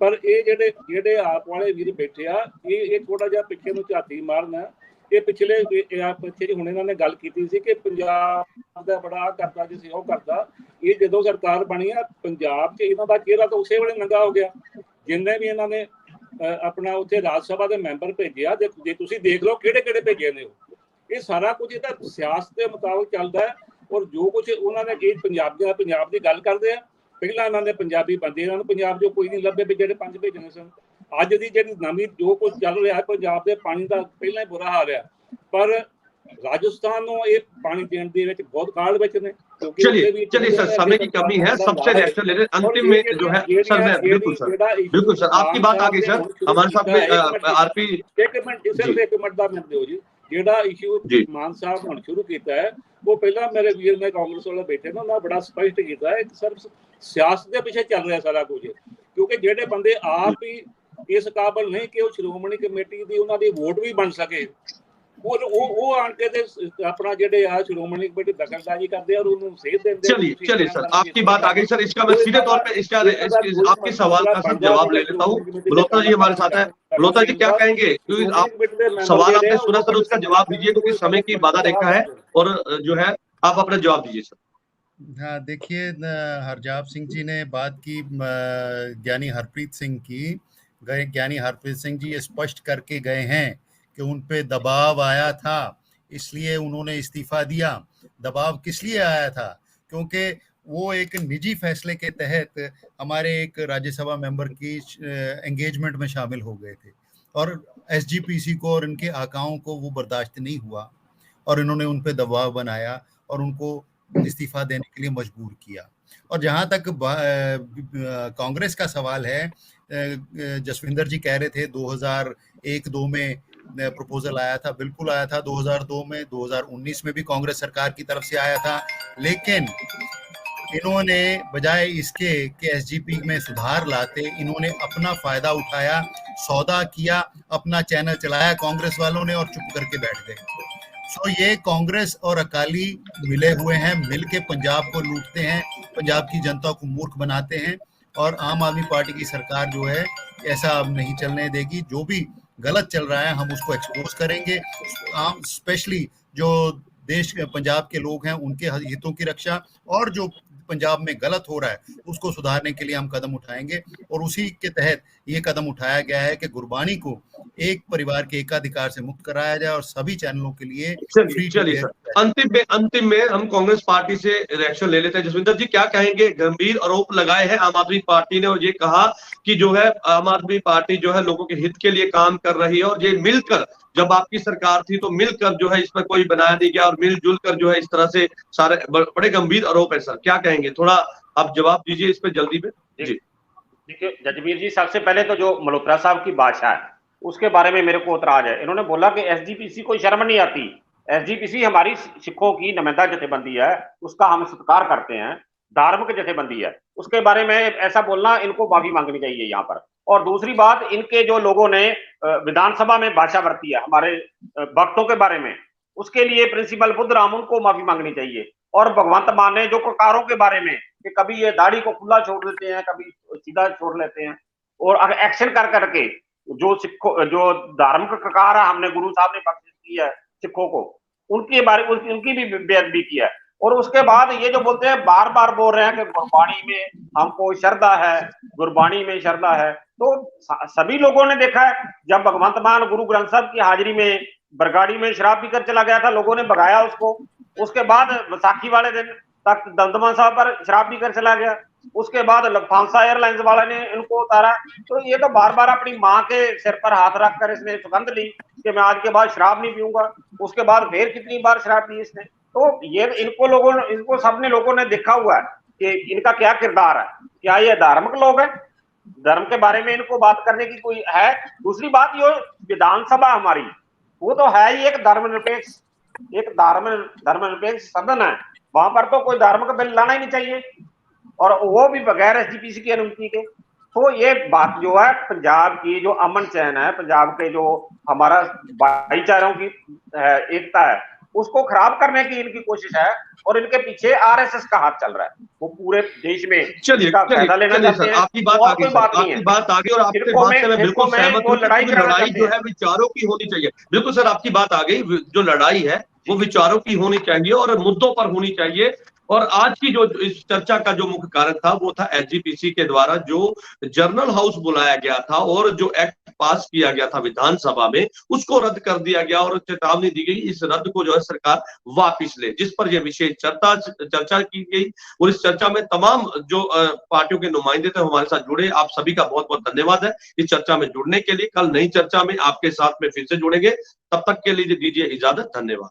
Speaker 2: पर ये जेडे आप वाले वीर बैठे आ, ये थोड़ा जिहा पिछे नूं झाती मारना। ये पिछले पिछे हुणे इन्होंने गल कीती सी कि पंजाब दा बड़ा करदा जी वो करदा। ये जदों सरकार बनी आ पंजाब च इन्हां दा चेहरा तो उसे वेले नंगा हो गया। जिन्ने भी इन्होंने अपना उत्थे राज सभा के मैंबर भेजे आ, जे तुसीं देख लो किहड़े भेजे ने, ये सारा कुछ इहदा सियासत के मुताबिक चलदा है। और जो कुछ उन्होंने पंजाब की गल करते हैं, पहला इन्होंने पंजाबी बंदे इन्होंने पंजाब जो कोई नहीं लभे भी जेडे 5 भेजने सन। अज की जी नवीं जो कुछ चल रहा है पंजाब के पानी का पहला ही बुरा हाल है, पर राजस्थान को ये पानी देने दे विच बहुत काल विच ने।
Speaker 1: चलिए सर, समय की कमी है, सबसे रिएक्शन ले रहे अंतिम में जो है सर। मैं बिल्कुल सर आपकी बात आ गई सर। हमारे साथ आरपी
Speaker 2: एक मिनट सिर्फ 1 मिनट का मिनट दो जी। जेड़ा इशू मान साहब हुण शुरू किया है वो पहला मेरे वीर ने कांग्रेस वाले बैठे ना बड़ा स्पष्ट किया है। सर सियासत के पीछे चल रहा सारा कुछ, क्योंकि जेडे बंदे आप ही इस काबिल नहीं कि श्रोमणी कमेटी की उन्होंने वोट भी बन सके, वो आन के अपना जेडे आ श्रोमणी कमेटी दखलंदाजी करते और उन्होंने सेध देंगे।
Speaker 1: चलिए सर आपकी बात आ गई सर। इसका मैं सीधे तौर पे आपके सवाल का सर जवाब ले लेता हूँ। मल्होत्रा जी हमारे साथ है। मल्होत्रा जी क्या कहेंगे, क्योंकि आप सवाल आपने सुना सर, उसका जवाब दीजिए क्योंकि समय की बाधा रेखा है और जो है आप अपना जवाब दीजिए सर।
Speaker 3: हाँ देखिए, हरजाप सिंह जी ने बात की ज्ञानी हरप्रीत सिंह की। ज्ञानी हरप्रीत सिंह जी ये स्पष्ट करके गए हैं कि उन पे दबाव आया था इसलिए उन्होंने इस्तीफा दिया। दबाव किस लिए आया था? क्योंकि वो एक निजी फैसले के तहत हमारे एक राज्यसभा मेंबर की एंगेजमेंट में शामिल हो गए थे और एसजीपीसी को और इनके आकाओं को वो बर्दाश्त नहीं हुआ और इन्होंने उन पे दबाव बनाया और उनको इस्तीफा देने के लिए मजबूर किया। और जहां तक कांग्रेस का सवाल है, जसविंदर जी कह रहे थे 2001-2 में प्रपोजल आया था, बिल्कुल आया था 2002 में, 2019 में भी कांग्रेस सरकार की तरफ से आया था, लेकिन इन्होंने बजाय इसके कि एसजीपी में सुधार लाते, इन्होंने अपना फायदा उठाया, सौदा किया, अपना चैनल चलाया कांग्रेस वालों ने और चुप करके बैठ गए। सो ये कांग्रेस और अकाली मिले हुए हैं, मिलके पंजाब को लूटते हैं, पंजाब की जनता को मूर्ख बनाते हैं और आम आदमी पार्टी की सरकार जो है ऐसा अब नहीं चलने देगी। जो भी गलत चल रहा है हम उसको एक्सपोज करेंगे। स्पेशली जो देश पंजाब के लोग हैं उनके हितों की रक्षा और जो पंजाब में गलत हो रहा है उसको सुधारने के लिए हम कदम उठाएंगे और उसी के तहत ये कदम उठाया गया है कि गुरबाणी को एक परिवार के एकाधिकार से मुक्त कराया जाए और सभी चैनलों के लिए
Speaker 1: चलिए सर अंतिम में हम कांग्रेस पार्टी से रिएक्शन ले लेते हैं। जसविंदर जी क्या कहेंगे? गंभीर आरोप लगाए हैं आम आदमी पार्टी ने और ये कहा कि जो है आम आदमी पार्टी जो है लोगों के हित के लिए काम कर रही है और ये मिलकर, जब आपकी सरकार थी तो मिलकर जो है इसमें कोई बनाया नहीं गया और मिलजुल कर जो है इस तरह से सारे बड़े गंभीर आरोप है सर, क्या कहेंगे? थोड़ा आप जवाब दीजिए इस पे जल्दी में। जी
Speaker 4: देखिए जजबीर जी, सबसे पहले तो जो मल्होत्रा साहब की भाषा है उसके बारे में मेरे को एतराज है। इन्होंने बोला कि एसजीपीसी को शर्म नहीं आती। एसजीपीसी हमारी सिखों की नुमाइंदा जथेबंदी है, उसका हम सत्कार करते हैं, धार्मिक जथेबंदी है, उसके बारे में ऐसा बोलना, इनको माफी मांगनी चाहिए यहाँ पर। और दूसरी बात, इनके जो लोगों ने विधानसभा में भाषा बरती है हमारे भक्तों के बारे में, उसके लिए प्रिंसिपल बुद्धराम उनको माफी मांगनी चाहिए। और भगवंत मान ने जो ककारों के बारे में कि कभी ये दाढ़ी को खुला छोड़ देते हैं, कभी सीधा छोड़ लेते हैं, और एक्शन कर करके जो सिखों जो धार्मिक ककार है हमने गुरु साहब ने बख्शिश की है सिखों को, उनके बारे उनकी भी बेअदबी की है। और उसके बाद ये जो बोलते हैं, बार बार बोल रहे हैं कि गुरबाणी में हमको श्रद्धा है, गुरबाणी में श्रद्धा है, तो सभी लोगों ने देखा है जब भगवंत मान गुरु ग्रंथ साहब की हाजिरी में बरगाड़ी में शराब पीकर चला गया था, लोगों ने भगाया उसको। उसके बाद बैसाखी वाले दिन तक दमदमा साहब पर शराब पीकर चला गया। उसके बाद लफ्थांसा एयरलाइंस वाले ने इनको उतारा। तो ये तो बार बार अपनी माँ के सिर पर हाथ रखकर इसने सुगंध ली कि मैं आज के बाद शराब नहीं पीऊंगा। उसके बाद फिर कितनी बार शराब पी इसने। तो ये इनको सबने लोगों ने देखा हुआ है कि इनका क्या किरदार है, क्या ये धार्मिक लोग हैं, धर्म के बारे में इनको बात करने की कोई है। दूसरी बात, ये विधानसभा हमारी वो तो है ही एक धर्मनिरपेक्ष सदन है, वहां पर तो कोई धार्मिक बिल लाना ही नहीं चाहिए। और वो भी बगैर एसजीपीसी की अनुमति के। तो ये बात जो है पंजाब की जो अमन चैन है, पंजाब के जो हमारा भाईचारों की एकता है, उसको खराब करने की इनकी कोशिश है और इनके पीछे आरएसएस का हाथ चल रहा है। वो पूरे देश में इसका फायदा लेना चाहते हैं।
Speaker 1: आपकी बात आगे, आपकी बात आगे, और आपके बात से मैं बिल्कुल सहमत हूं। लड़ाई जो है विचारों की होनी चाहिए। बिल्कुल सर, आपकी बात आ गई। जो लड़ाई है वो विचारों की होनी चाहिए और मुद्दों पर होनी चाहिए। और आज की जो इस चर्चा का जो मुख्य कारण था वो था एसजीपीसी के द्वारा जो जर्नल हाउस बुलाया गया था और जो एक्ट पास किया गया था विधानसभा में, उसको रद्द कर दिया गया और चेतावनी दी गई इस रद्द को जो है सरकार वापिस ले, जिस पर यह विशेष चर्चा की गई। और इस चर्चा में तमाम जो पार्टियों के नुमाइंदे थे हमारे साथ जुड़े। आप सभी का बहुत बहुत धन्यवाद है इस चर्चा में जुड़ने के लिए। कल नई चर्चा में आपके साथ में फिर से जुड़ेंगे। तब तक के लिए दीजिए इजाजत। धन्यवाद।